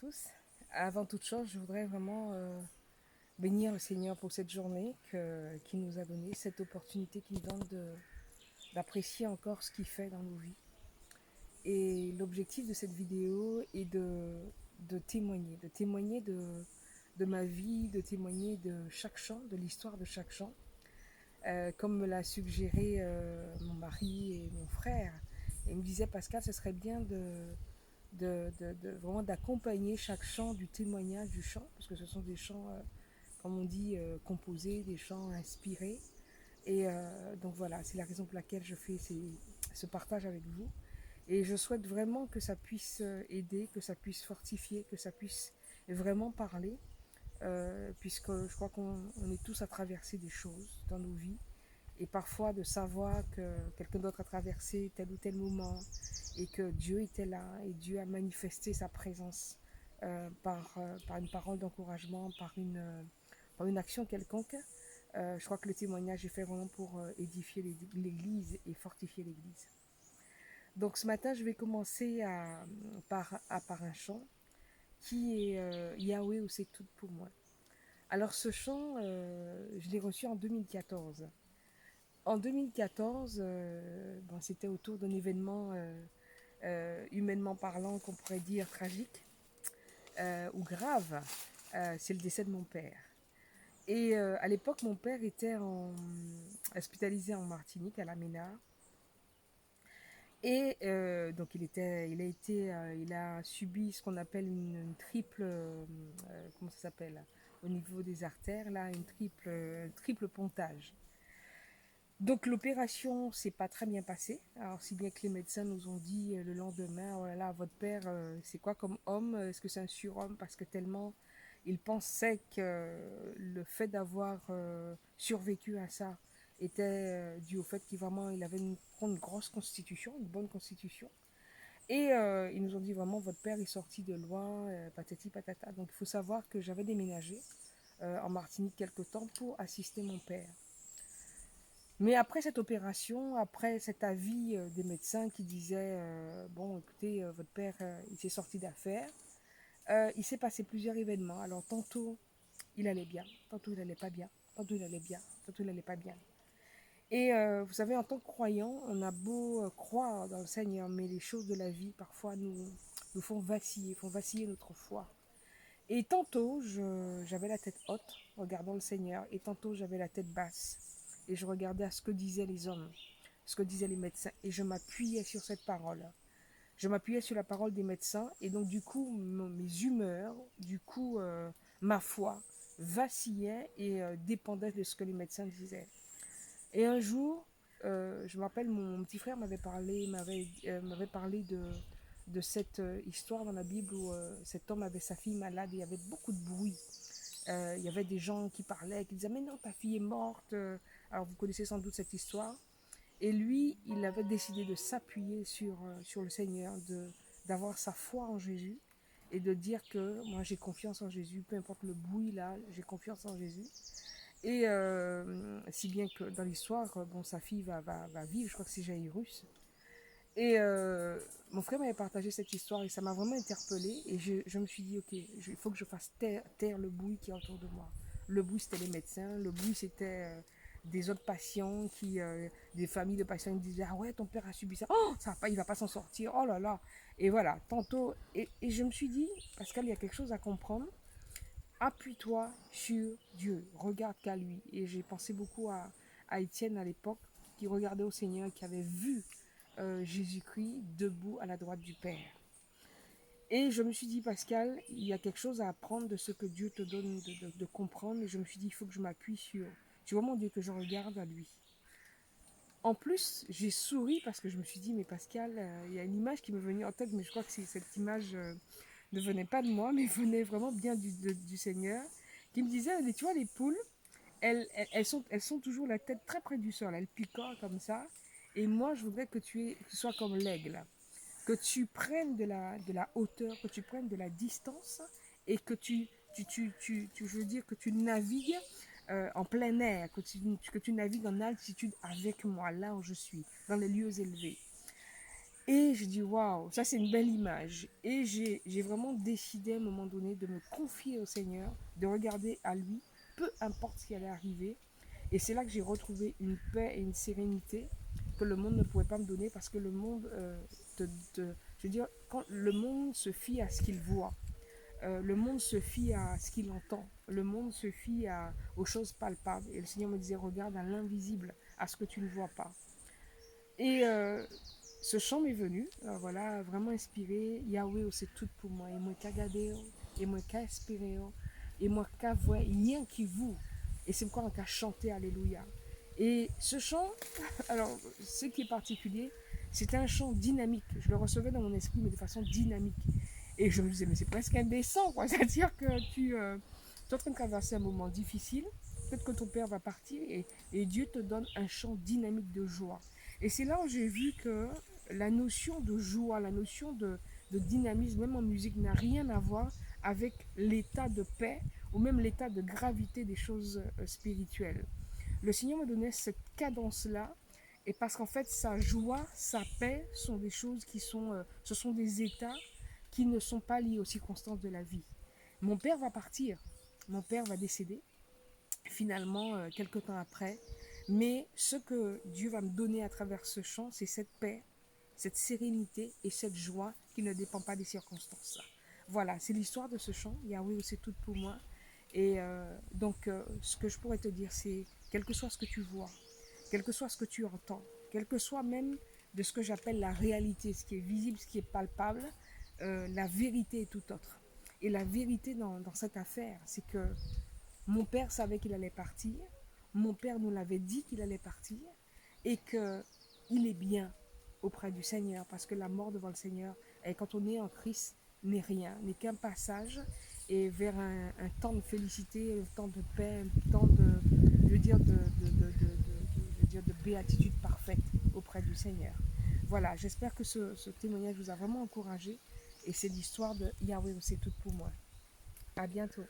tous. Avant toute chose, je voudrais vraiment bénir le Seigneur pour cette journée qu'il nous a donnée, cette opportunité qu'il nous donne d'apprécier encore ce qu'il fait dans nos vies. Et l'objectif de cette vidéo est de témoigner de ma vie, de témoigner de chaque chant, de l'histoire de chaque chant. Comme me l'a suggéré mon mari et mon frère. Et il me disait, Pascal, ce serait bien vraiment d'accompagner chaque chant du témoignage du chant, parce que ce sont des chants, comme on dit, composés, des chants inspirés. Et donc voilà, c'est la raison pour laquelle je fais ce partage avec vous. Et je souhaite vraiment que ça puisse aider, que ça puisse fortifier, que ça puisse vraiment parler, puisque je crois qu'on est tous à traverser des choses dans nos vies. Et parfois de savoir que quelqu'un d'autre a traversé tel ou tel moment et que Dieu était là et Dieu a manifesté sa présence par une parole d'encouragement, par une action quelconque. Je crois que le témoignage est fait vraiment pour édifier l'Église et fortifier l'Église. Donc ce matin, je vais commencer par un chant qui est Yahweh, où c'est tout pour moi. Alors ce chant, je l'ai reçu en 2014. En 2014, bon, c'était autour d'un événement humainement parlant qu'on pourrait dire tragique ou grave. C'est le décès de mon père. Et à l'époque, mon père était hospitalisé en Martinique, à la Ménard. Et donc il a subi ce qu'on appelle une triple, comment ça s'appelle, au niveau des artères, là, un triple pontage. Donc l'opération s'est pas très bien passée. Alors si bien que les médecins nous ont dit le lendemain, oh là là, votre père, c'est quoi comme homme? Est-ce que c'est un surhomme? Parce que tellement il pensait que le fait d'avoir survécu à ça était dû au fait qu'il vraiment il avait une grosse constitution, une bonne constitution. Et ils nous ont dit vraiment votre père est sorti de loin, patati patata. Donc il faut savoir que j'avais déménagé en Martinique quelque temps pour assister mon père. Mais après cette opération, après cet avis des médecins qui disaient bon, écoutez, votre père, il s'est sorti d'affaires, il s'est passé plusieurs événements. Alors, tantôt, il allait bien, tantôt, il allait pas bien, tantôt, il allait bien, tantôt, il allait pas bien. Et vous savez, en tant que croyant, on a beau croire dans le Seigneur, mais les choses de la vie, parfois, nous font vaciller notre foi. Et tantôt, j'avais la tête haute, regardant le Seigneur, et tantôt, j'avais la tête basse. Et je regardais à ce que disaient les hommes, ce que disaient les médecins, et je m'appuyais sur cette parole. Je m'appuyais sur la parole des médecins, et donc du coup, mes humeurs, du coup, ma foi, vacillaient et dépendaient de ce que les médecins disaient. Et un jour, je me rappelle, mon petit frère m'avait parlé de cette histoire dans la Bible où cet homme avait sa fille malade et il y avait beaucoup de bruit. Il y avait des gens qui parlaient, qui disaient mais non, ta fille est morte. Alors vous connaissez sans doute cette histoire. Et lui, il avait décidé de s'appuyer sur le Seigneur, d'avoir sa foi en Jésus et de dire que moi j'ai confiance en Jésus, peu importe le bruit là, j'ai confiance en Jésus. Et si bien que dans l'histoire, bon, sa fille va vivre, je crois que c'est Jairus. Et mon frère m'avait partagé cette histoire et ça m'a vraiment interpellée. Et je me suis dit, ok, il faut que je fasse taire le bruit qui est autour de moi. Le bruit, c'était les médecins. Le bruit, c'était des autres patients, des familles de patients qui disaient, ah ouais, ton père a subi ça. Oh, ça va pas, il va pas s'en sortir. Oh là là. Et voilà, tantôt. Et je me suis dit, Pascal, il y a quelque chose à comprendre. Appuie-toi sur Dieu. Regarde qu'à lui. Et j'ai pensé beaucoup à Étienne à l'époque, qui regardait au Seigneur, qui avait vu Jésus-Christ debout à la droite du Père. Et je me suis dit, Pascal, il y a quelque chose à apprendre de ce que Dieu te donne de comprendre. Et je me suis dit, il faut que je m'appuie sur mon Dieu, que je regarde à lui. En plus, j'ai souri parce que je me suis dit, mais Pascal, il y a une image qui m'est venue en tête, mais je crois que cette image ne venait pas de moi, mais venait vraiment bien du Seigneur, qui me disait, tu vois, les poules, elles sont toujours la tête très près du sol, elles picorent comme ça. Et moi, je voudrais que que tu sois comme l'aigle, que tu prennes de la hauteur, que tu prennes de la distance et que je veux dire, que tu navigues en plein air, que tu navigues en altitude avec moi, là où je suis, dans les lieux élevés. Et je dis, waouh, ça c'est une belle image. Et j'ai vraiment décidé à un moment donné de me confier au Seigneur, de regarder à lui, peu importe ce qui allait arriver. Et c'est là que j'ai retrouvé une paix et une sérénité que le monde ne pouvait pas me donner parce que le monde, te, je veux dire, quand le monde se fie à ce qu'il voit, le monde se fie à ce qu'il entend, le monde se fie aux choses palpables. Et le Seigneur me disait, regarde à l'invisible, à ce que tu ne vois pas. Et ce chant m'est venu, voilà, vraiment inspiré. Yahweh, oh, c'est tout pour moi. Et moi, qu'à garder, et moi, qu'à espérer, et moi, qu'à voir, rien qui vous. Et c'est pourquoi on a chanté Alléluia. Et ce chant, alors, ce qui est particulier, c'est un chant dynamique. Je le recevais dans mon esprit, mais de façon dynamique. Et je me disais, mais c'est presque indécent, quoi. C'est-à-dire que tu es en train de traverser un moment difficile. Peut-être que ton père va partir et Dieu te donne un chant dynamique de joie. Et c'est là où j'ai vu que la notion de joie, la notion de dynamisme, même en musique, n'a rien à voir avec l'état de paix ou même l'état de gravité des choses spirituelles. Le Seigneur me donnait cette cadence-là, et parce qu'en fait, sa joie, sa paix sont des choses qui sont, ce sont des états qui ne sont pas liés aux circonstances de la vie. Mon père va partir, mon père va décéder, finalement, quelques temps après, mais ce que Dieu va me donner à travers ce chant, c'est cette paix, cette sérénité et cette joie qui ne dépend pas des circonstances. Voilà, c'est l'histoire de ce chant. Yahweh, c'est tout pour moi. Et donc, ce que je pourrais te dire, c'est quel que soit ce que tu vois, quel que soit ce que tu entends, quel que soit même de ce que j'appelle la réalité, ce qui est visible, ce qui est palpable, la vérité est tout autre. Et la vérité dans cette affaire, c'est que mon père savait qu'il allait partir, mon père nous l'avait dit qu'il allait partir, et qu'il est bien auprès du Seigneur, parce que la mort devant le Seigneur, et quand on est en Christ, n'est rien, n'est qu'un passage et vers un temps de félicité, un temps de paix, un temps de, je veux dire, je veux dire, de béatitude parfaite auprès du Seigneur. Voilà, j'espère que ce témoignage vous a vraiment encouragé, et c'est l'histoire de Yahweh, c'est tout pour moi. À bientôt.